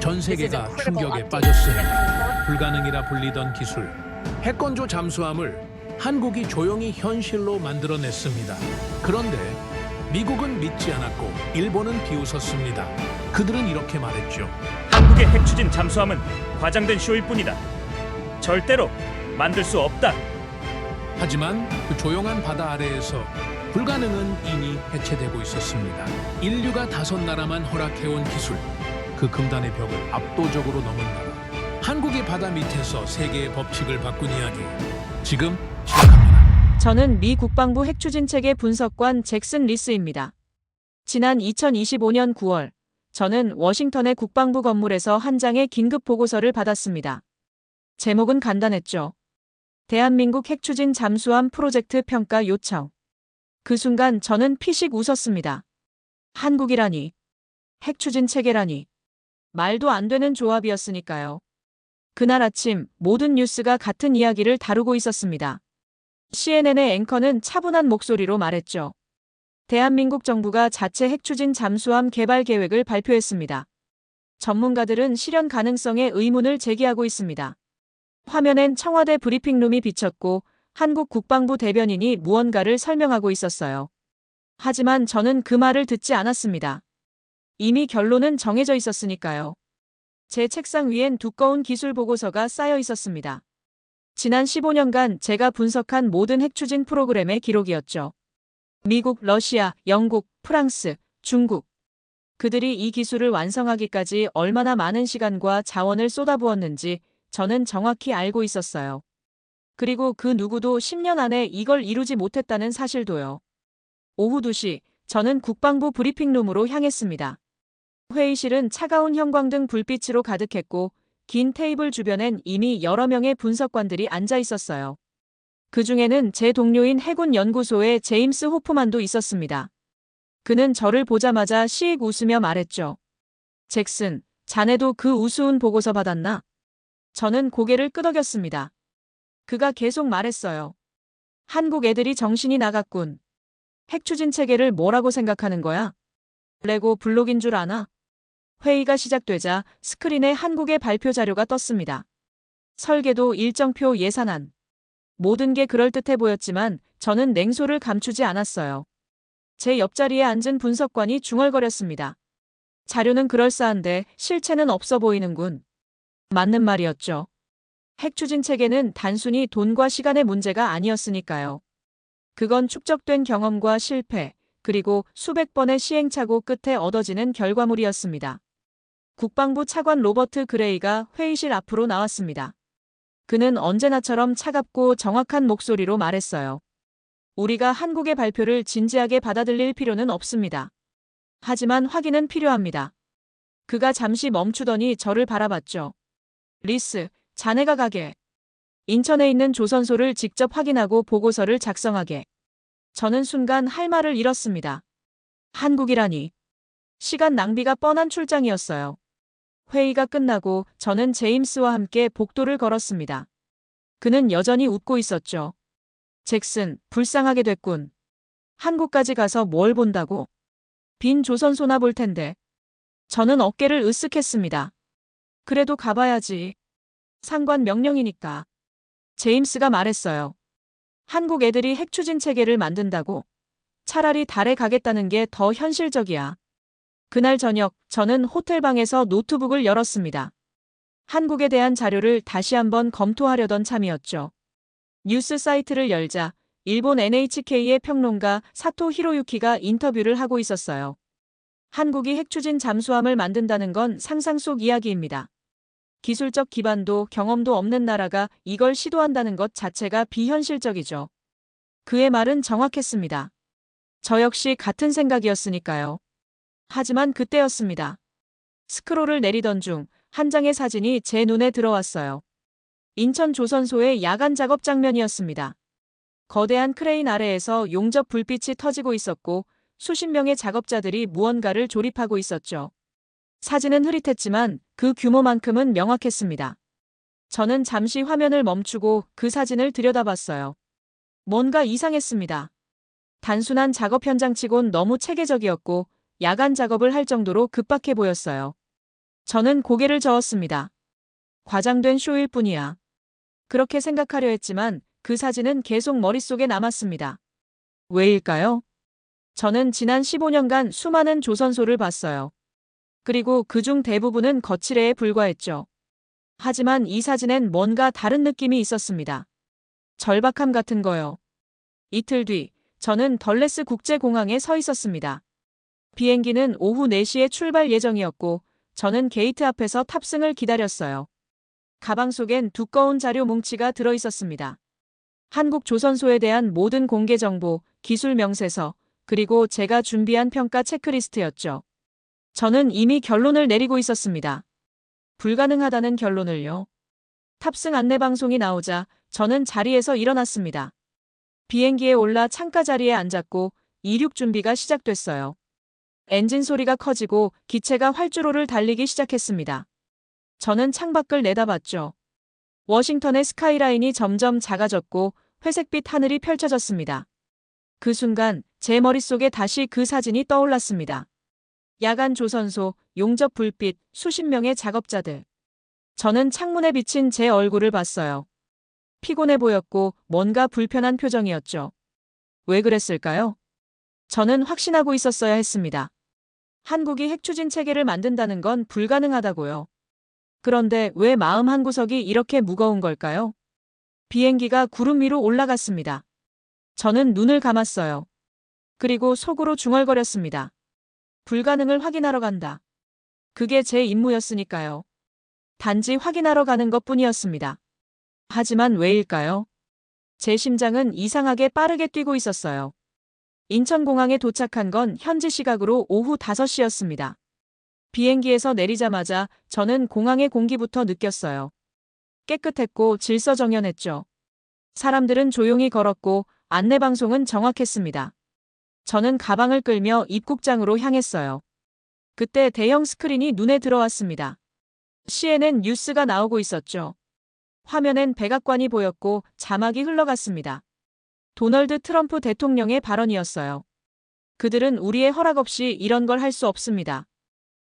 전 세계가 충격에 빠졌습니다. 불가능이라 불리던 기술, 핵건조 잠수함을 한국이 조용히 현실로 만들어냈습니다. 그런데 미국은 믿지 않았고 일본은 비웃었습니다. 그들은 이렇게 말했죠. 한국의 핵추진 잠수함은 과장된 쇼일 뿐이다. 절대로 만들 수 없다. 하지만 그 조용한 바다 아래에서 불가능은 이미 해체되고 있었습니다. 인류가 5나라만 허락해온 기술, 그 금단의 벽을 압도적으로 넘은 나라. 한국의 바다 밑에서 세계의 법칙을 바꾼 이야기, 지금 시작합니다. 저는 미 국방부 핵추진 체계 분석관 잭슨 리스입니다. 지난 2025년 9월, 저는 워싱턴의 국방부 건물에서 한 장의 긴급 보고서를 받았습니다. 제목은 간단했죠. 대한민국 핵추진 잠수함 프로젝트 평가 요청. 그 순간 저는 피식 웃었습니다. 한국이라니, 핵추진 체계라니. 말도 안 되는 조합이었으니까요. 그날 아침 모든 뉴스가 같은 이야기를 다루고 있었습니다. CNN의 앵커는 차분한 목소리로 말했죠. 대한민국 정부가 자체 핵추진 잠수함 개발 계획을 발표했습니다. 전문가들은 실현 가능성에 의문을 제기하고 있습니다. 화면엔 청와대 브리핑룸이 비쳤고 한국 국방부 대변인이 무언가를 설명하고 있었어요. 하지만 저는 그 말을 듣지 않았습니다. 이미 결론은 정해져 있었으니까요. 제 책상 위엔 두꺼운 기술 보고서가 쌓여 있었습니다. 지난 15년간 제가 분석한 모든 핵추진 프로그램의 기록이었죠. 미국, 러시아, 영국, 프랑스, 중국. 그들이 이 기술을 완성하기까지 얼마나 많은 시간과 자원을 쏟아부었는지 저는 정확히 알고 있었어요. 그리고 그 누구도 10년 안에 이걸 이루지 못했다는 사실도요. 오후 2시, 저는 국방부 브리핑룸으로 향했습니다. 회의실은 차가운 형광등 불빛으로 가득했고 긴 테이블 주변엔 이미 여러 명의 분석관들이 앉아 있었어요. 그 중에는 제 동료인 해군연구소의 제임스 호프만도 있었습니다. 그는 저를 보자마자 시익 웃으며 말했죠. 잭슨, 자네도 그 우스운 보고서 받았나? 저는 고개를 끄덕였습니다. 그가 계속 말했어요. 한국 애들이 정신이 나갔군. 핵추진 체계를 뭐라고 생각하는 거야? 레고 블록인 줄 아나? 회의가 시작되자 스크린에 한국의 발표 자료가 떴습니다. 설계도 일정표 예산안. 모든 게 그럴듯해 보였지만 저는 냉소를 감추지 않았어요. 제 옆자리에 앉은 분석관이 중얼거렸습니다. 자료는 그럴싸한데 실체는 없어 보이는군. 맞는 말이었죠. 핵추진 체계는 단순히 돈과 시간의 문제가 아니었으니까요. 그건 축적된 경험과 실패, 그리고 수백 번의 시행착오 끝에 얻어지는 결과물이었습니다. 국방부 차관 로버트 그레이가 회의실 앞으로 나왔습니다. 그는 언제나처럼 차갑고 정확한 목소리로 말했어요. 우리가 한국의 발표를 진지하게 받아들일 필요는 없습니다. 하지만 확인은 필요합니다. 그가 잠시 멈추더니 저를 바라봤죠. 리스, 자네가 가게. 인천에 있는 조선소를 직접 확인하고 보고서를 작성하게. 저는 순간 할 말을 잃었습니다. 한국이라니. 시간 낭비가 뻔한 출장이었어요. 회의가 끝나고 저는 제임스와 함께 복도를 걸었습니다. 그는 여전히 웃고 있었죠. 잭슨, 불쌍하게 됐군. 한국까지 가서 뭘 본다고? 빈 조선소나 볼 텐데. 저는 어깨를 으쓱했습니다. 그래도 가봐야지. 상관 명령이니까. 제임스가 말했어요. 한국 애들이 핵추진 체계를 만든다고? 차라리 달에 가겠다는 게 더 현실적이야. 그날 저녁, 저는 호텔방에서 노트북을 열었습니다. 한국에 대한 자료를 다시 한번 검토하려던 참이었죠. 뉴스 사이트를 열자 일본 NHK의 평론가 사토 히로유키가 인터뷰를 하고 있었어요. 한국이 핵추진 잠수함을 만든다는 건 상상 속 이야기입니다. 기술적 기반도 경험도 없는 나라가 이걸 시도한다는 것 자체가 비현실적이죠. 그의 말은 정확했습니다. 저 역시 같은 생각이었으니까요. 하지만 그때였습니다. 스크롤을 내리던 중 한 장의 사진이 제 눈에 들어왔어요. 인천 조선소의 야간 작업 장면이었습니다. 거대한 크레인 아래에서 용접 불빛이 터지고 있었고 수십 명의 작업자들이 무언가를 조립하고 있었죠. 사진은 흐릿했지만 그 규모만큼은 명확했습니다. 저는 잠시 화면을 멈추고 그 사진을 들여다봤어요. 뭔가 이상했습니다. 단순한 작업 현장치곤 너무 체계적이었고 야간 작업을 할 정도로 급박해 보였어요. 저는 고개를 저었습니다. 과장된 쇼일 뿐이야. 그렇게 생각하려 했지만 그 사진은 계속 머릿속에 남았습니다. 왜일까요? 저는 지난 15년간 수많은 조선소를 봤어요. 그리고 그중 대부분은 거칠애에 불과했죠. 하지만 이 사진엔 뭔가 다른 느낌이 있었습니다. 절박함 같은 거요. 이틀 뒤, 저는 덜레스 국제공항에 서 있었습니다. 비행기는 오후 4시에 출발 예정이었고, 저는 게이트 앞에서 탑승을 기다렸어요. 가방 속엔 두꺼운 자료 뭉치가 들어 있었습니다. 한국 조선소에 대한 모든 공개 정보, 기술 명세서, 그리고 제가 준비한 평가 체크리스트였죠. 저는 이미 결론을 내리고 있었습니다. 불가능하다는 결론을요. 탑승 안내 방송이 나오자 저는 자리에서 일어났습니다. 비행기에 올라 창가 자리에 앉았고 이륙 준비가 시작됐어요. 엔진 소리가 커지고 기체가 활주로를 달리기 시작했습니다. 저는 창밖을 내다봤죠. 워싱턴의 스카이라인이 점점 작아졌고 회색빛 하늘이 펼쳐졌습니다. 그 순간 제 머릿속에 다시 그 사진이 떠올랐습니다. 야간 조선소, 용접 불빛, 수십 명의 작업자들. 저는 창문에 비친 제 얼굴을 봤어요. 피곤해 보였고 뭔가 불편한 표정이었죠. 왜 그랬을까요? 저는 확신하고 있었어야 했습니다. 한국이 핵추진 체계를 만든다는 건 불가능하다고요. 그런데 왜 마음 한구석이 이렇게 무거운 걸까요? 비행기가 구름 위로 올라갔습니다. 저는 눈을 감았어요. 그리고 속으로 중얼거렸습니다. 불가능을 확인하러 간다. 그게 제 임무였으니까요. 단지 확인하러 가는 것뿐이었습니다. 하지만 왜일까요? 제 심장은 이상하게 빠르게 뛰고 있었어요. 인천공항에 도착한 건 현지 시각으로 오후 5시였습니다. 비행기에서 내리자마자 저는 공항의 공기부터 느꼈어요. 깨끗했고 질서정연했죠. 사람들은 조용히 걸었고 안내방송은 정확했습니다. 저는 가방을 끌며 입국장으로 향했어요. 그때 대형 스크린이 눈에 들어왔습니다. CNN 뉴스가 나오고 있었죠. 화면엔 백악관이 보였고 자막이 흘러갔습니다. 도널드 트럼프 대통령의 발언이었어요. 그들은 우리의 허락 없이 이런 걸 할 수 없습니다.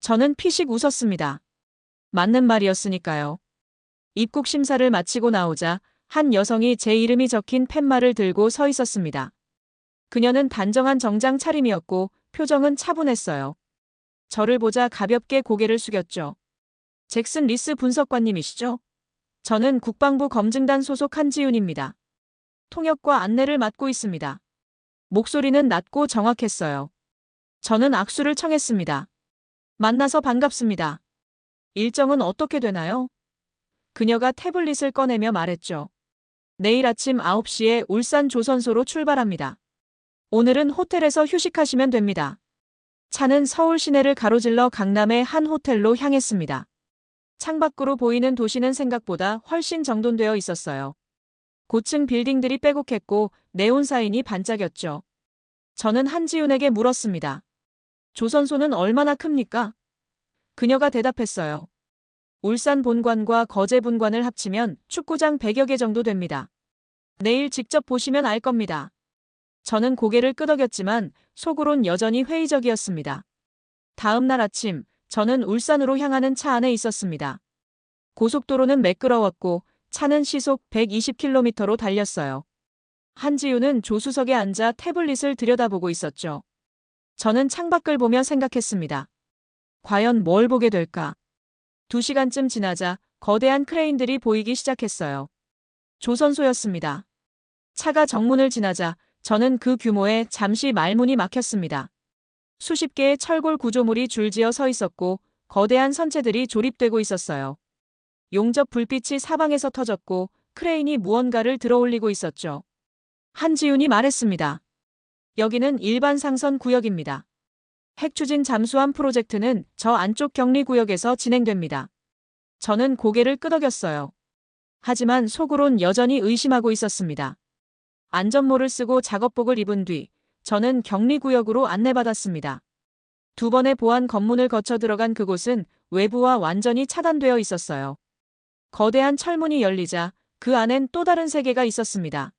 저는 피식 웃었습니다. 맞는 말이었으니까요. 입국 심사를 마치고 나오자 한 여성이 제 이름이 적힌 팻말을 들고 서 있었습니다. 그녀는 단정한 정장 차림이었고 표정은 차분했어요. 저를 보자 가볍게 고개를 숙였죠. 잭슨 리스 분석관님이시죠? 저는 국방부 검증단 소속 한지윤입니다. 통역과 안내를 맡고 있습니다. 목소리는 낮고 정확했어요. 저는 악수를 청했습니다. 만나서 반갑습니다. 일정은 어떻게 되나요? 그녀가 태블릿을 꺼내며 말했죠. 내일 아침 9시에 울산 조선소로 출발합니다. 오늘은 호텔에서 휴식하시면 됩니다. 차는 서울 시내를 가로질러 강남의 한 호텔로 향했습니다. 창밖으로 보이는 도시는 생각보다 훨씬 정돈되어 있었어요. 고층 빌딩들이 빼곡했고 네온 사인이 반짝였죠. 저는 한지윤에게 물었습니다. 조선소는 얼마나 큽니까? 그녀가 대답했어요. 울산 본관과 거제 본관을 합치면 축구장 100여 개 정도 됩니다. 내일 직접 보시면 알 겁니다. 저는 고개를 끄덕였지만 속으론 여전히 회의적이었습니다. 다음 날 아침, 저는 울산으로 향하는 차 안에 있었습니다. 고속도로는 매끄러웠고 차는 시속 120km로 달렸어요. 한지윤은 조수석에 앉아 태블릿을 들여다보고 있었죠. 저는 창밖을 보며 생각했습니다. 과연 뭘 보게 될까? 2시간쯤 지나자 거대한 크레인들이 보이기 시작했어요. 조선소였습니다. 차가 정문을 지나자 저는 그 규모에 잠시 말문이 막혔습니다. 수십 개의 철골 구조물이 줄지어 서 있었고 거대한 선체들이 조립되고 있었어요. 용접 불빛이 사방에서 터졌고 크레인이 무언가를 들어올리고 있었죠. 한지윤이 말했습니다. 여기는 일반 상선 구역입니다. 핵추진 잠수함 프로젝트는 저 안쪽 격리구역에서 진행됩니다. 저는 고개를 끄덕였어요. 하지만 속으론 여전히 의심하고 있었습니다. 안전모를 쓰고 작업복을 입은 뒤 저는 격리구역으로 안내받았습니다. 2번의 보안 검문을 거쳐 들어간 그곳은 외부와 완전히 차단되어 있었어요. 거대한 철문이 열리자 그 안엔 또 다른 세계가 있었습니다.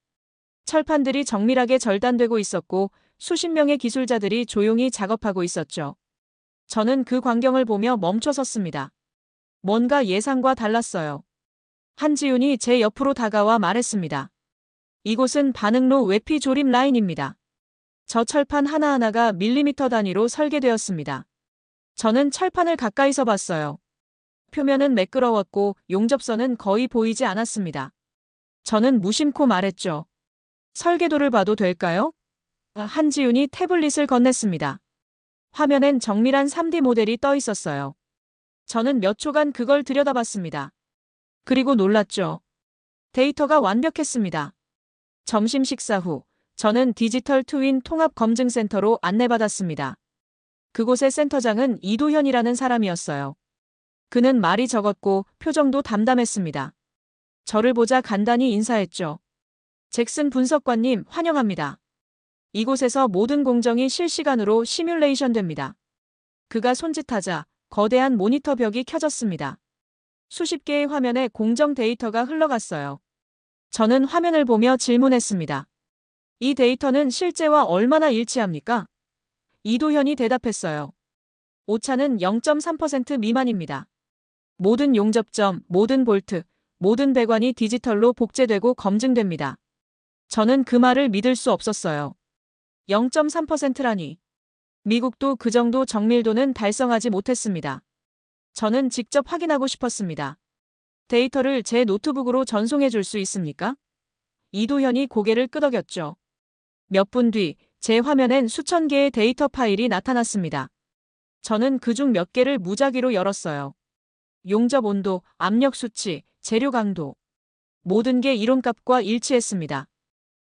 철판들이 정밀하게 절단되고 있었고 수십 명의 기술자들이 조용히 작업하고 있었죠. 저는 그 광경을 보며 멈춰 섰습니다. 뭔가 예상과 달랐어요. 한지윤이 제 옆으로 다가와 말했습니다. 이곳은 반응로 외피 조립 라인입니다. 저 철판 하나하나가 밀리미터 단위로 설계되었습니다. 저는 철판을 가까이서 봤어요. 표면은 매끄러웠고 용접선은 거의 보이지 않았습니다. 저는 무심코 말했죠. 설계도를 봐도 될까요? 한지윤이 태블릿을 건넸습니다. 화면엔 정밀한 3D 모델이 떠 있었어요. 저는 몇 초간 그걸 들여다봤습니다. 그리고 놀랐죠. 데이터가 완벽했습니다. 점심 식사 후 저는 디지털 트윈 통합 검증센터로 안내받았습니다. 그곳의 센터장은 이도현이라는 사람이었어요. 그는 말이 적었고 표정도 담담했습니다. 저를 보자 간단히 인사했죠. 잭슨 분석관님 환영합니다. 이곳에서 모든 공정이 실시간으로 시뮬레이션 됩니다. 그가 손짓하자 거대한 모니터 벽이 켜졌습니다. 수십 개의 화면에 공정 데이터가 흘러갔어요. 저는 화면을 보며 질문했습니다. 이 데이터는 실제와 얼마나 일치합니까? 이도현이 대답했어요. 오차는 0.3% 미만입니다. 모든 용접점, 모든 볼트, 모든 배관이 디지털로 복제되고 검증됩니다. 저는 그 말을 믿을 수 없었어요. 0.3%라니. 미국도 그 정도 정밀도는 달성하지 못했습니다. 저는 직접 확인하고 싶었습니다. 데이터를 제 노트북으로 전송해 줄 수 있습니까? 이도현이 고개를 끄덕였죠. 몇 분 뒤 제 화면엔 수천 개의 데이터 파일이 나타났습니다. 저는 그중 몇 개를 무작위로 열었어요. 용접 온도, 압력 수치, 재료 강도. 모든 게 이론값과 일치했습니다.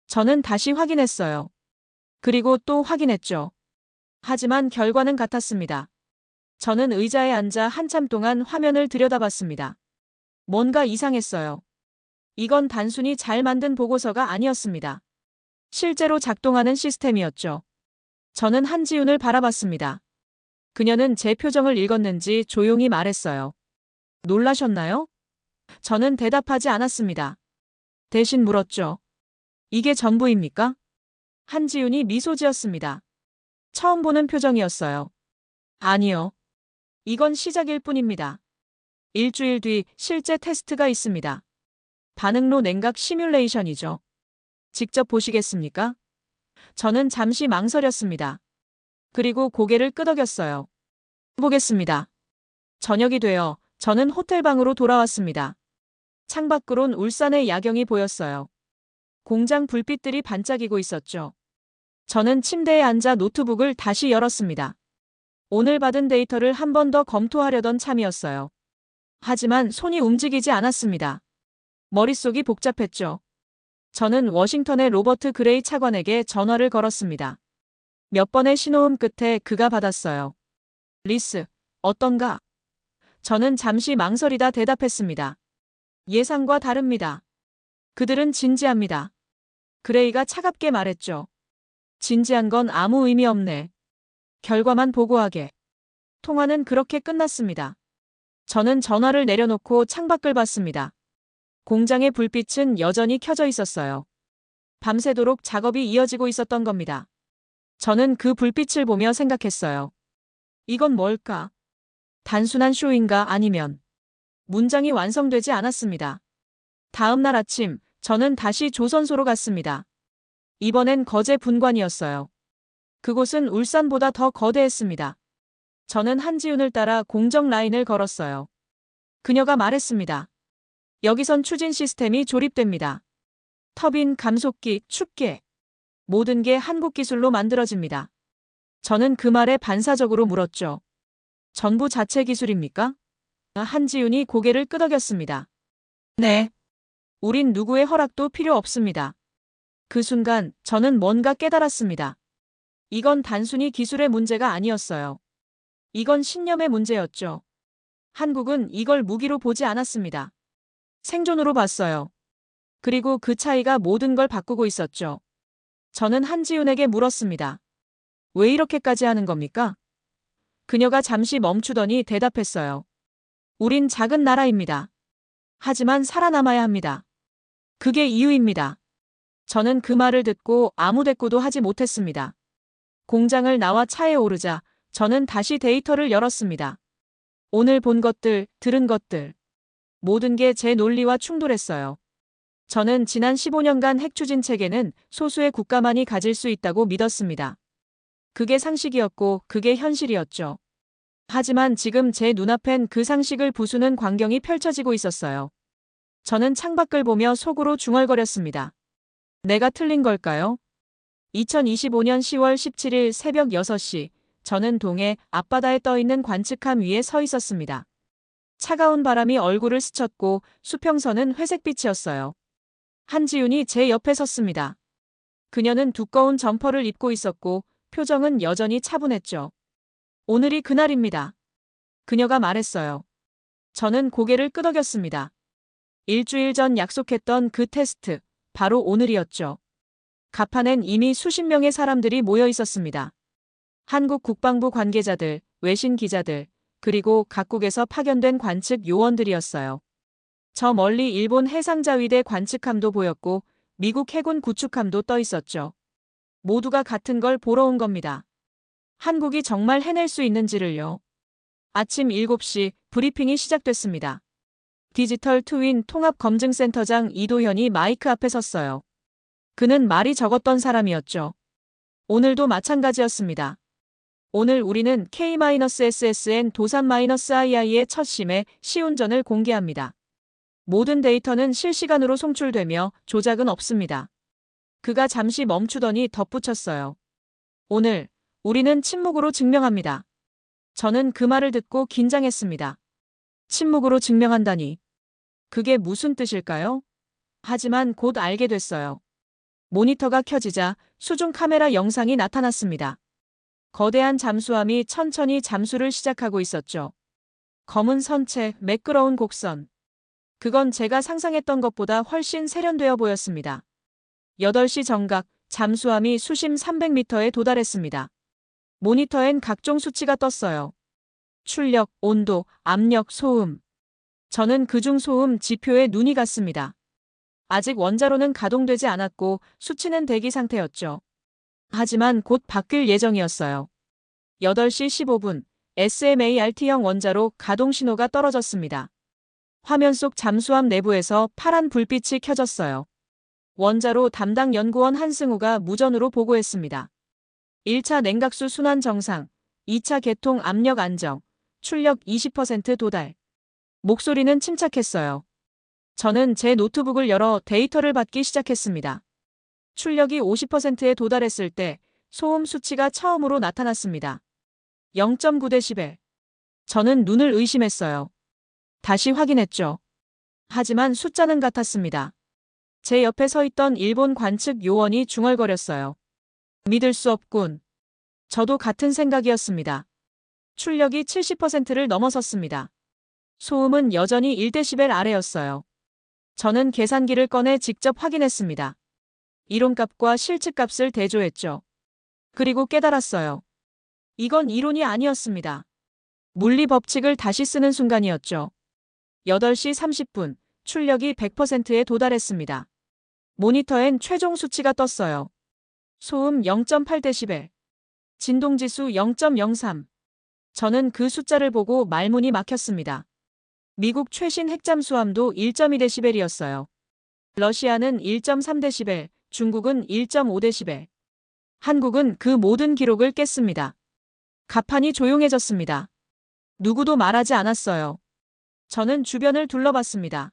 저는 다시 확인했어요. 그리고 또 확인했죠. 하지만 결과는 같았습니다. 저는 의자에 앉아 한참 동안 화면을 들여다봤습니다. 뭔가 이상했어요. 이건 단순히 잘 만든 보고서가 아니었습니다. 실제로 작동하는 시스템이었죠. 저는 한지윤을 바라봤습니다. 그녀는 제 표정을 읽었는지 조용히 말했어요. 놀라셨나요? 저는 대답하지 않았습니다. 대신 물었죠. 이게 전부입니까? 한지윤이 미소 지었습니다. 처음 보는 표정이었어요. 아니요. 이건 시작일 뿐입니다. 일주일 뒤 실제 테스트가 있습니다. 반응로 냉각 시뮬레이션이죠. 직접 보시겠습니까? 저는 잠시 망설였습니다. 그리고 고개를 끄덕였어요. 보겠습니다. 저녁이 되어 저는 호텔방으로 돌아왔습니다. 창밖으론 울산의 야경이 보였어요. 공장 불빛들이 반짝이고 있었죠. 저는 침대에 앉아 노트북을 다시 열었습니다. 오늘 받은 데이터를 한 번 더 검토하려던 참이었어요. 하지만 손이 움직이지 않았습니다. 머릿속이 복잡했죠. 저는 워싱턴의 로버트 그레이 차관에게 전화를 걸었습니다. 몇 번의 신호음 끝에 그가 받았어요. 리스, 어떤가? 저는 잠시 망설이다 대답했습니다. 예상과 다릅니다. 그들은 진지합니다. 그레이가 차갑게 말했죠. 진지한 건 아무 의미 없네. 결과만 보고하게. 통화는 그렇게 끝났습니다. 저는 전화를 내려놓고 창밖을 봤습니다. 공장의 불빛은 여전히 켜져 있었어요. 밤새도록 작업이 이어지고 있었던 겁니다. 저는 그 불빛을 보며 생각했어요. 이건 뭘까? 단순한 쇼인가 아니면 문장이 완성되지 않았습니다. 다음 날 아침, 저는 다시 조선소로 갔습니다. 이번엔 거제 분관이었어요. 그곳은 울산보다 더 거대했습니다. 저는 한지윤을 따라 공정 라인을 걸었어요. 그녀가 말했습니다. 여기선 추진 시스템이 조립됩니다. 터빈, 감속기, 춥게. 모든 게 한국 기술로 만들어집니다. 저는 그 말에 반사적으로 물었죠. 전부 자체 기술입니까? 한지윤이 고개를 끄덕였습니다. 네. 우린 누구의 허락도 필요 없습니다. 그 순간 저는 뭔가 깨달았습니다. 이건 단순히 기술의 문제가 아니었어요. 이건 신념의 문제였죠. 한국은 이걸 무기로 보지 않았습니다. 생존으로 봤어요. 그리고 그 차이가 모든 걸 바꾸고 있었죠. 저는 한지윤에게 물었습니다. 왜 이렇게까지 하는 겁니까? 그녀가 잠시 멈추더니 대답했어요. 우린 작은 나라입니다. 하지만 살아남아야 합니다. 그게 이유입니다. 저는 그 말을 듣고 아무 대꾸도 하지 못했습니다. 공장을 나와 차에 오르자 저는 다시 데이터를 열었습니다. 오늘 본 것들, 들은 것들. 모든 게 제 논리와 충돌했어요. 저는 지난 15년간 핵추진 체계는 소수의 국가만이 가질 수 있다고 믿었습니다. 그게 상식이었고 그게 현실이었죠. 하지만 지금 제 눈앞엔 그 상식을 부수는 광경이 펼쳐지고 있었어요. 저는 창밖을 보며 속으로 중얼거렸습니다. 내가 틀린 걸까요? 2025년 10월 17일 새벽 6시, 저는 동해 앞바다에 떠있는 관측함 위에 서 있었습니다. 차가운 바람이 얼굴을 스쳤고 수평선은 회색빛이었어요. 한지윤이 제 옆에 섰습니다. 그녀는 두꺼운 점퍼를 입고 있었고 표정은 여전히 차분했죠. 오늘이 그날입니다. 그녀가 말했어요. 저는 고개를 끄덕였습니다. 일주일 전 약속했던 그 테스트, 바로 오늘이었죠. 갑판엔 이미 수십 명의 사람들이 모여 있었습니다. 한국 국방부 관계자들, 외신 기자들, 그리고 각국에서 파견된 관측 요원들이었어요. 저 멀리 일본 해상자위대 관측함도 보였고 미국 해군 구축함도 떠 있었죠. 모두가 같은 걸 보러 온 겁니다. 한국이 정말 해낼 수 있는지를요. 아침 7시 브리핑이 시작됐습니다. 디지털 트윈 통합검증센터장 이도현이 마이크 앞에 섰어요. 그는 말이 적었던 사람이었죠. 오늘도 마찬가지였습니다. 오늘 우리는 K-SSN 도산-II의 첫 심해 시운전을 공개합니다. 모든 데이터는 실시간으로 송출되며 조작은 없습니다. 그가 잠시 멈추더니 덧붙였어요. 오늘 우리는 침묵으로 증명합니다. 저는 그 말을 듣고 긴장했습니다. 침묵으로 증명한다니. 그게 무슨 뜻일까요? 하지만 곧 알게 됐어요. 모니터가 켜지자 수중 카메라 영상이 나타났습니다. 거대한 잠수함이 천천히 잠수를 시작하고 있었죠. 검은 선체, 매끄러운 곡선. 그건 제가 상상했던 것보다 훨씬 세련되어 보였습니다. 8시 정각, 잠수함이 수심 300m에 도달했습니다. 모니터엔 각종 수치가 떴어요. 출력, 온도, 압력, 소음. 저는 그중 소음 지표에 눈이 갔습니다. 아직 원자로는 가동되지 않았고 수치는 대기 상태였죠. 하지만 곧 바뀔 예정이었어요. 8시 15분, SMART형 원자로 가동 신호가 떨어졌습니다. 화면 속 잠수함 내부에서 파란 불빛이 켜졌어요. 원자로 담당 연구원 한승우가 무전으로 보고했습니다. 1차 냉각수 순환 정상, 2차 개통 압력 안정, 출력 20% 도달. 목소리는 침착했어요. 저는 제 노트북을 열어 데이터를 받기 시작했습니다. 출력이 50%에 도달했을 때 소음 수치가 처음으로 나타났습니다. 0.9dB. 저는 눈을 의심했어요. 다시 확인했죠. 하지만 숫자는 같았습니다. 제 옆에 서 있던 일본 관측 요원이 중얼거렸어요. 믿을 수 없군. 저도 같은 생각이었습니다. 출력이 70%를 넘어섰습니다. 소음은 여전히 1dB 아래였어요. 저는 계산기를 꺼내 직접 확인했습니다. 이론값과 실측값을 대조했죠. 그리고 깨달았어요. 이건 이론이 아니었습니다. 물리 법칙을 다시 쓰는 순간이었죠. 8시 30분, 출력이 100%에 도달했습니다. 모니터엔 최종 수치가 떴어요. 소음 0.8dB, 진동지수 0.03. 저는 그 숫자를 보고 말문이 막혔습니다. 미국 최신 핵잠수함도 1.2dB이었어요. 러시아는 1.3dB, 중국은 1.5dB. 한국은 그 모든 기록을 깼습니다. 갑판이 조용해졌습니다. 누구도 말하지 않았어요. 저는 주변을 둘러봤습니다.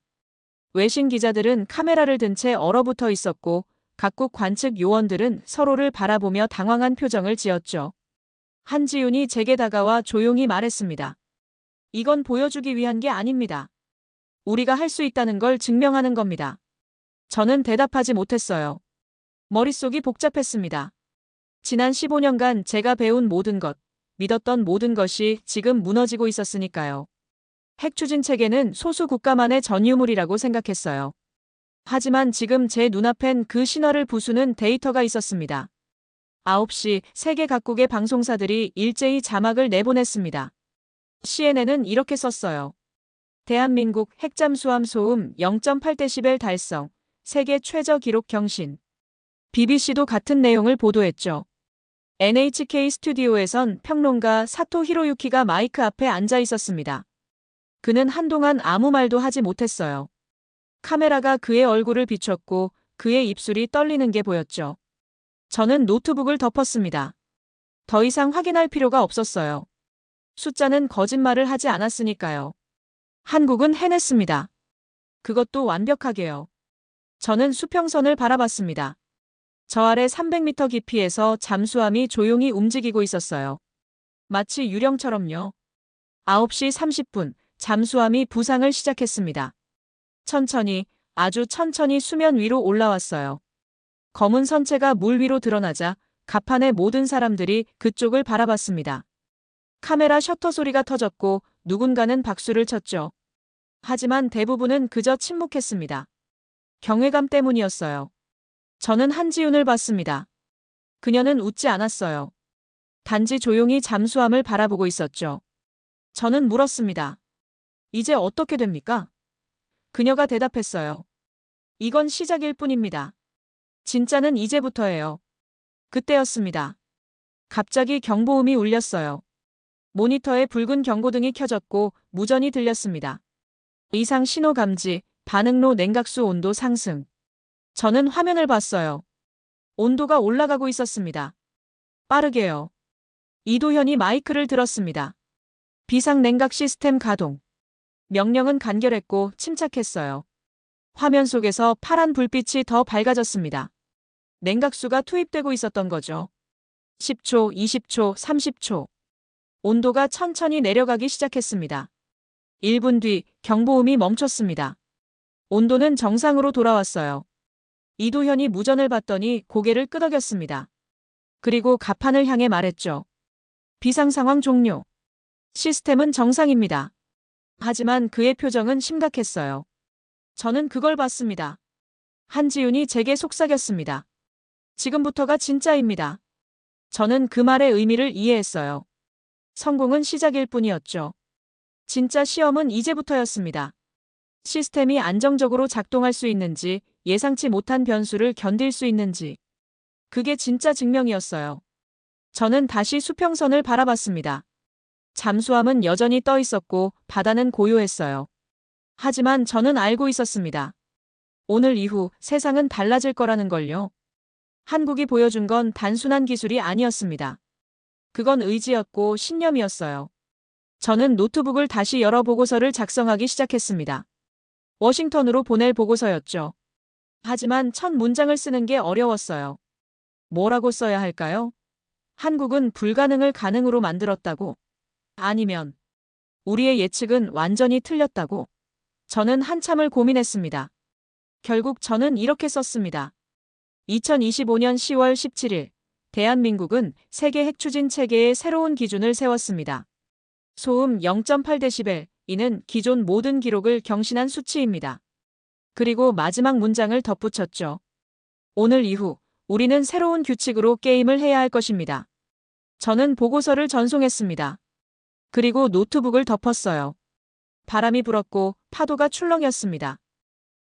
외신 기자들은 카메라를 든 채 얼어붙어 있었고 각국 관측 요원들은 서로를 바라보며 당황한 표정을 지었죠. 한지윤이 제게 다가와 조용히 말했습니다. 이건 보여주기 위한 게 아닙니다. 우리가 할 수 있다는 걸 증명하는 겁니다. 저는 대답하지 못했어요. 머릿속이 복잡했습니다. 지난 15년간 제가 배운 모든 것, 믿었던 모든 것이 지금 무너지고 있었으니까요. 핵추진 체계는 소수 국가만의 전유물이라고 생각했어요. 하지만 지금 제 눈앞엔 그 신화를 부수는 데이터가 있었습니다. 9시 세계 각국의 방송사들이 일제히 자막을 내보냈습니다. CNN은 이렇게 썼어요. 대한민국 핵잠수함 소음 0.8dB 달성, 세계 최저 기록 경신. BBC도 같은 내용을 보도했죠. NHK 스튜디오에선 평론가 사토 히로유키가 마이크 앞에 앉아 있었습니다. 그는 한동안 아무 말도 하지 못했어요. 카메라가 그의 얼굴을 비췄고 그의 입술이 떨리는 게 보였죠. 저는 노트북을 덮었습니다. 더 이상 확인할 필요가 없었어요. 숫자는 거짓말을 하지 않았으니까요. 한국은 해냈습니다. 그것도 완벽하게요. 저는 수평선을 바라봤습니다. 저 아래 300m 깊이에서 잠수함이 조용히 움직이고 있었어요. 마치 유령처럼요. 9시 30분, 잠수함이 부상을 시작했습니다. 천천히, 아주 천천히 수면 위로 올라왔어요. 검은 선체가 물 위로 드러나자 갑판의 모든 사람들이 그쪽을 바라봤습니다. 카메라 셔터 소리가 터졌고 누군가는 박수를 쳤죠. 하지만 대부분은 그저 침묵했습니다. 경외감 때문이었어요. 저는 한지훈을 봤습니다. 그녀는 웃지 않았어요. 단지 조용히 잠수함을 바라보고 있었죠. 저는 물었습니다. 이제 어떻게 됩니까? 그녀가 대답했어요. 이건 시작일 뿐입니다. 진짜는 이제부터예요. 그때였습니다. 갑자기 경보음이 울렸어요. 모니터에 붉은 경고등이 켜졌고 무전이 들렸습니다. 이상 신호 감지, 반응로 냉각수 온도 상승. 저는 화면을 봤어요. 온도가 올라가고 있었습니다. 빠르게요. 이도현이 마이크를 들었습니다. 비상 냉각 시스템 가동. 명령은 간결했고 침착했어요. 화면 속에서 파란 불빛이 더 밝아졌습니다. 냉각수가 투입되고 있었던 거죠. 10초, 20초, 30초. 온도가 천천히 내려가기 시작했습니다. 1분 뒤 경보음이 멈췄습니다. 온도는 정상으로 돌아왔어요. 이도현이 무전을 받더니 고개를 끄덕였습니다. 그리고 갑판을 향해 말했죠. 비상 상황 종료. 시스템은 정상입니다. 하지만 그의 표정은 심각했어요. 저는 그걸 봤습니다. 한지훈이 제게 속삭였습니다. 지금부터가 진짜입니다. 저는 그 말의 의미를 이해했어요. 성공은 시작일 뿐이었죠. 진짜 시험은 이제부터였습니다. 시스템이 안정적으로 작동할 수 있는지, 예상치 못한 변수를 견딜 수 있는지. 그게 진짜 증명이었어요. 저는 다시 수평선을 바라봤습니다. 잠수함은 여전히 떠 있었고 바다는 고요했어요. 하지만 저는 알고 있었습니다. 오늘 이후 세상은 달라질 거라는 걸요. 한국이 보여준 건 단순한 기술이 아니었습니다. 그건 의지였고 신념이었어요. 저는 노트북을 다시 열어 보고서를 작성하기 시작했습니다. 워싱턴으로 보낼 보고서였죠. 하지만 첫 문장을 쓰는 게 어려웠어요. 뭐라고 써야 할까요? 한국은 불가능을 가능으로 만들었다고? 아니면 우리의 예측은 완전히 틀렸다고? 저는 한참을 고민했습니다. 결국 저는 이렇게 썼습니다. 2025년 10월 17일, 대한민국은 세계 핵추진 체계의 새로운 기준을 세웠습니다. 소음 0.8dB, 이는 기존 모든 기록을 경신한 수치입니다. 그리고 마지막 문장을 덧붙였죠. 오늘 이후 우리는 새로운 규칙으로 게임을 해야 할 것입니다. 저는 보고서를 전송했습니다. 그리고 노트북을 덮었어요. 바람이 불었고 파도가 출렁였습니다.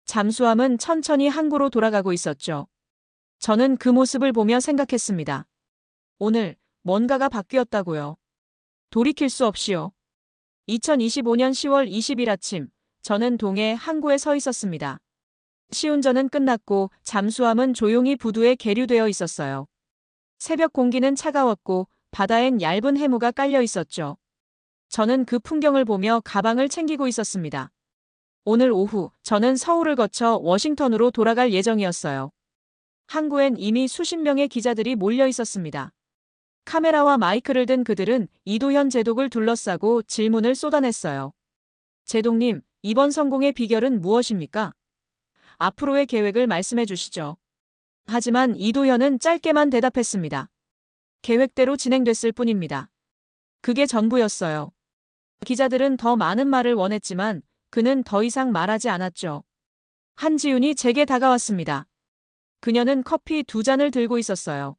잠수함은 천천히 항구로 돌아가고 있었죠. 저는 그 모습을 보며 생각했습니다. 오늘 뭔가가 바뀌었다고요. 돌이킬 수 없이요. 2025년 10월 20일 아침, 저는 동해 항구에 서 있었습니다. 시운전은 끝났고 잠수함은 조용히 부두에 계류되어 있었어요. 새벽 공기는 차가웠고 바다엔 얇은 해무가 깔려 있었죠. 저는 그 풍경을 보며 가방을 챙기고 있었습니다. 오늘 오후 저는 서울을 거쳐 워싱턴으로 돌아갈 예정이었어요. 항구엔 이미 수십 명의 기자들이 몰려 있었습니다. 카메라와 마이크를 든 그들은 이도현 제독을 둘러싸고 질문을 쏟아냈어요. 제독님, 이번 성공의 비결은 무엇입니까? 앞으로의 계획을 말씀해 주시죠. 하지만 이도현은 짧게만 대답했습니다. 계획대로 진행됐을 뿐입니다. 그게 전부였어요. 기자들은 더 많은 말을 원했지만 그는 더 이상 말하지 않았죠. 한지훈이 제게 다가왔습니다. 그녀는 커피 2잔을 들고 있었어요.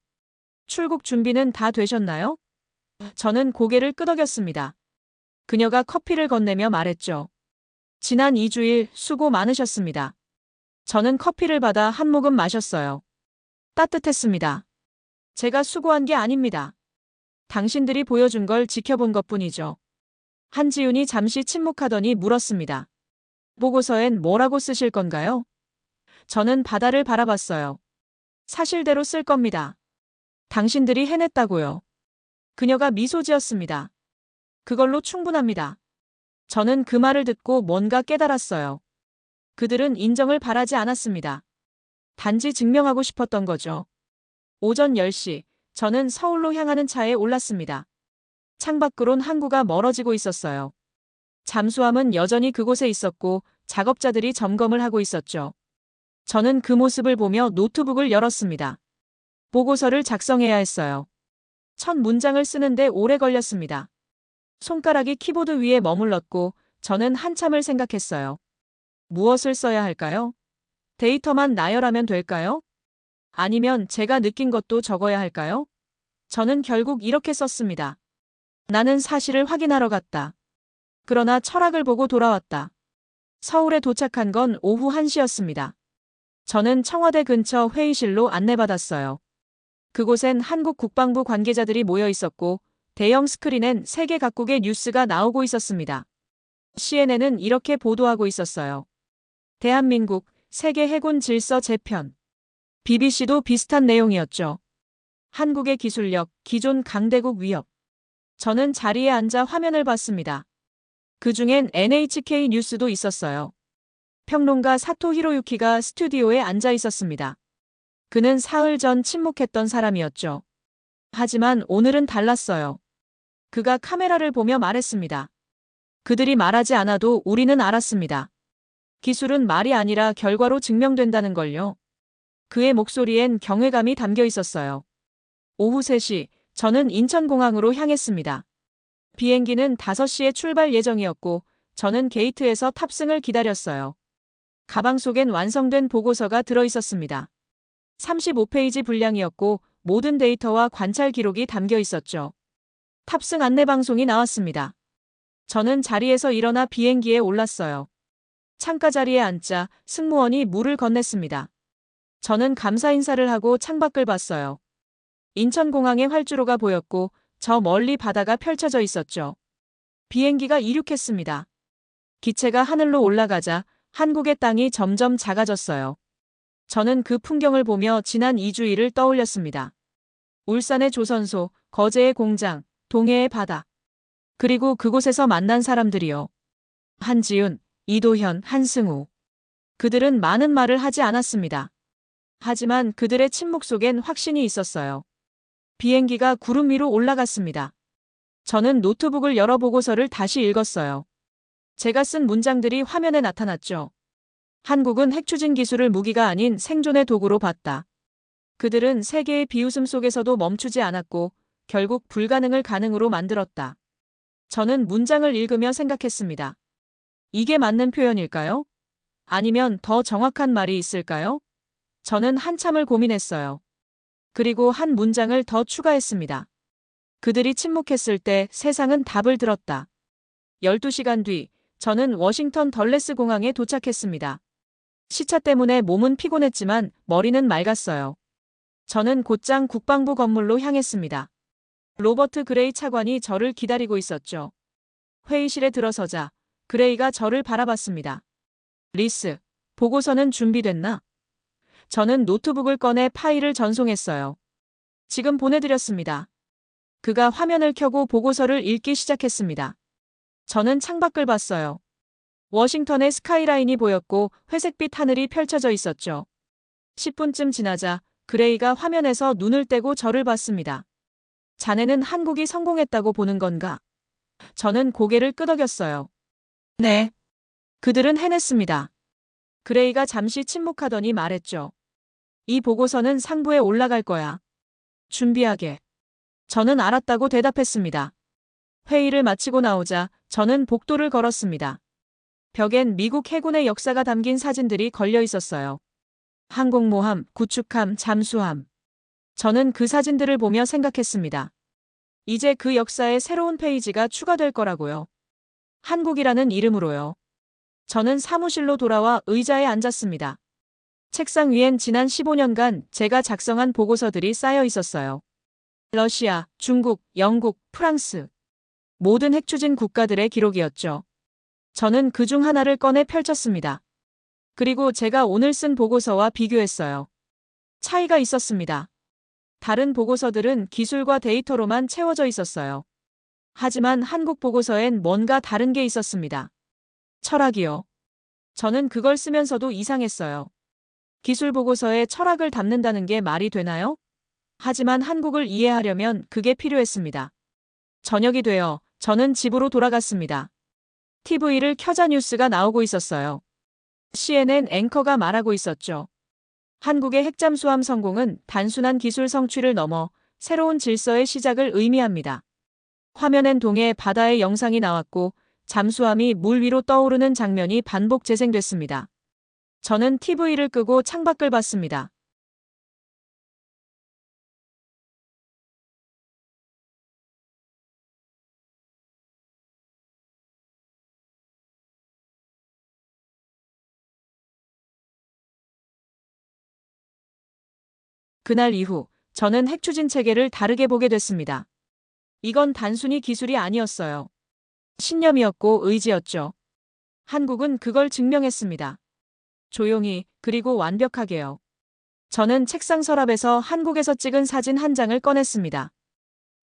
출국 준비는 다 되셨나요? 저는 고개를 끄덕였습니다. 그녀가 커피를 건네며 말했죠. 지난 2주일 수고 많으셨습니다. 저는 커피를 받아 한 모금 마셨어요. 따뜻했습니다. 제가 수고한 게 아닙니다. 당신들이 보여준 걸 지켜본 것뿐이죠. 한지윤이 잠시 침묵하더니 물었습니다. 보고서엔 뭐라고 쓰실 건가요? 저는 바다를 바라봤어요. 사실대로 쓸 겁니다. 당신들이 해냈다고요. 그녀가 미소 지었습니다. 그걸로 충분합니다. 저는 그 말을 듣고 뭔가 깨달았어요. 그들은 인정을 바라지 않았습니다. 단지 증명하고 싶었던 거죠. 오전 10시, 저는 서울로 향하는 차에 올랐습니다. 창밖으론 항구가 멀어지고 있었어요. 잠수함은 여전히 그곳에 있었고 작업자들이 점검을 하고 있었죠. 저는 그 모습을 보며 노트북을 열었습니다. 보고서를 작성해야 했어요. 첫 문장을 쓰는데 오래 걸렸습니다. 손가락이 키보드 위에 머물렀고 저는 한참을 생각했어요. 무엇을 써야 할까요? 데이터만 나열하면 될까요? 아니면 제가 느낀 것도 적어야 할까요? 저는 결국 이렇게 썼습니다. 나는 사실을 확인하러 갔다. 그러나 철학을 보고 돌아왔다. 서울에 도착한 건 오후 1시였습니다. 저는 청와대 근처 회의실로 안내받았어요. 그곳엔 한국 국방부 관계자들이 모여 있었고 대형 스크린엔 세계 각국의 뉴스가 나오고 있었습니다. CNN은 이렇게 보도하고 있었어요. 대한민국 세계 해군 질서 재편. BBC도 비슷한 내용이었죠. 한국의 기술력, 기존 강대국 위협. 저는 자리에 앉아 화면을 봤습니다. 그중엔 NHK 뉴스도 있었어요. 평론가 사토 히로유키가 스튜디오에 앉아 있었습니다. 그는 사흘 전 침묵했던 사람이었죠. 하지만 오늘은 달랐어요. 그가 카메라를 보며 말했습니다. 그들이 말하지 않아도 우리는 알았습니다. 기술은 말이 아니라 결과로 증명된다는 걸요. 그의 목소리엔 경외감이 담겨 있었어요. 오후 3시, 저는 인천공항으로 향했습니다. 비행기는 5시에 출발 예정이었고 저는 게이트에서 탑승을 기다렸어요. 가방 속엔 완성된 보고서가 들어 있었습니다. 35페이지 분량이었고 모든 데이터와 관찰 기록이 담겨 있었죠. 탑승 안내 방송이 나왔습니다. 저는 자리에서 일어나 비행기에 올랐어요. 창가 자리에 앉자 승무원이 물을 건넸습니다. 저는 감사 인사를 하고 창밖을 봤어요. 인천공항의 활주로가 보였고 저 멀리 바다가 펼쳐져 있었죠. 비행기가 이륙했습니다. 기체가 하늘로 올라가자 한국의 땅이 점점 작아졌어요. 저는 그 풍경을 보며 지난 2주일을 떠올렸습니다. 울산의 조선소, 거제의 공장, 동해의 바다. 그리고 그곳에서 만난 사람들이요. 한지윤, 이도현, 한승우. 그들은 많은 말을 하지 않았습니다. 하지만 그들의 침묵 속엔 확신이 있었어요. 비행기가 구름 위로 올라갔습니다. 저는 노트북을 열어 보고서를 다시 읽었어요. 제가 쓴 문장들이 화면에 나타났죠. 한국은 핵추진 기술을 무기가 아닌 생존의 도구로 봤다. 그들은 세계의 비웃음 속에서도 멈추지 않았고 결국 불가능을 가능으로 만들었다. 저는 문장을 읽으며 생각했습니다. 이게 맞는 표현일까요? 아니면 더 정확한 말이 있을까요? 저는 한참을 고민했어요. 그리고 한 문장을 더 추가했습니다. 그들이 침묵했을 때 세상은 답을 들었다. 12시간 뒤, 저는 워싱턴 덜레스 공항에 도착했습니다. 시차 때문에 몸은 피곤했지만 머리는 맑았어요. 저는 곧장 국방부 건물로 향했습니다. 로버트 그레이 차관이 저를 기다리고 있었죠. 회의실에 들어서자 그레이가 저를 바라봤습니다. 리스, 보고서는 준비됐나? 저는 노트북을 꺼내 파일을 전송했어요. 지금 보내드렸습니다. 그가 화면을 켜고 보고서를 읽기 시작했습니다. 저는 창밖을 봤어요. 워싱턴의 스카이라인이 보였고 회색빛 하늘이 펼쳐져 있었죠. 10분쯤 지나자 그레이가 화면에서 눈을 떼고 저를 봤습니다. 자네는 한국이 성공했다고 보는 건가? 저는 고개를 끄덕였어요. 네. 그들은 해냈습니다. 그레이가 잠시 침묵하더니 말했죠. 이 보고서는 상부에 올라갈 거야. 준비하게. 저는 알았다고 대답했습니다. 회의를 마치고 나오자 저는 복도를 걸었습니다. 벽엔 미국 해군의 역사가 담긴 사진들이 걸려 있었어요. 항공모함, 구축함, 잠수함. 저는 그 사진들을 보며 생각했습니다. 이제 그 역사에 새로운 페이지가 추가될 거라고요. 한국이라는 이름으로요. 저는 사무실로 돌아와 의자에 앉았습니다. 책상 위엔 지난 15년간 제가 작성한 보고서들이 쌓여 있었어요. 러시아, 중국, 영국, 프랑스. 모든 핵추진 국가들의 기록이었죠. 저는 그중 하나를 꺼내 펼쳤습니다. 그리고 제가 오늘 쓴 보고서와 비교했어요. 차이가 있었습니다. 다른 보고서들은 기술과 데이터로만 채워져 있었어요. 하지만 한국 보고서엔 뭔가 다른 게 있었습니다. 철학이요. 저는 그걸 쓰면서도 이상했어요. 기술 보고서에 철학을 담는다는 게 말이 되나요? 하지만 한국을 이해하려면 그게 필요했습니다. 저녁이 되어 저는 집으로 돌아갔습니다. TV를 켜자 뉴스가 나오고 있었어요. CNN 앵커가 말하고 있었죠. 한국의 핵잠수함 성공은 단순한 기술 성취를 넘어 새로운 질서의 시작을 의미합니다. 화면엔 동해 바다의 영상이 나왔고 잠수함이 물 위로 떠오르는 장면이 반복 재생됐습니다. 저는 TV를 끄고 창밖을 봤습니다. 그날 이후 저는 핵추진 체계를 다르게 보게 됐습니다. 이건 단순히 기술이 아니었어요. 신념이었고 의지였죠. 한국은 그걸 증명했습니다. 조용히, 그리고 완벽하게요. 저는 책상 서랍에서 한국에서 찍은 사진 한 장을 꺼냈습니다.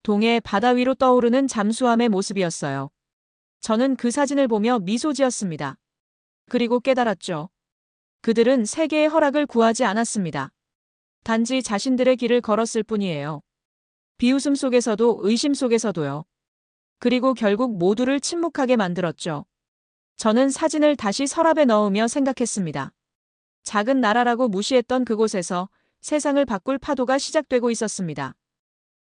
동해 바다 위로 떠오르는 잠수함의 모습이었어요. 저는 그 사진을 보며 미소 지었습니다. 그리고 깨달았죠. 그들은 세계의 허락을 구하지 않았습니다. 단지 자신들의 길을 걸었을 뿐이에요. 비웃음 속에서도 의심 속에서도요. 그리고 결국 모두를 침묵하게 만들었죠. 저는 사진을 다시 서랍에 넣으며 생각했습니다. 작은 나라라고 무시했던 그곳에서 세상을 바꿀 파도가 시작되고 있었습니다.